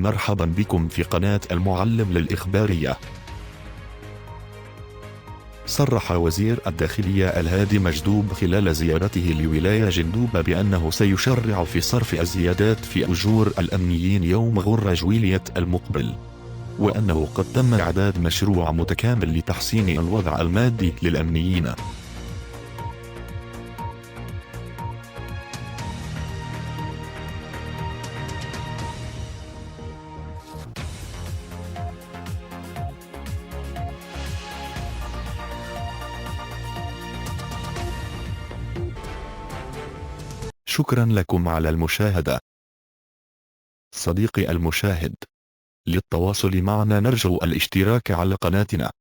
مرحبا بكم في قناة المعلم للإخبارية. صرح وزير الداخلية الهادي مجذوب خلال زيارته لولاية جندوبة بأنه سيشرع في صرف الزيادات في أجور الأمنيين يوم غر جويلية المقبل، وأنه قد تم إعداد مشروع متكامل لتحسين الوضع المادي للأمنيين. شكرا لكم على المشاهدة. صديقي المشاهد، للتواصل معنا نرجو الاشتراك على قناتنا.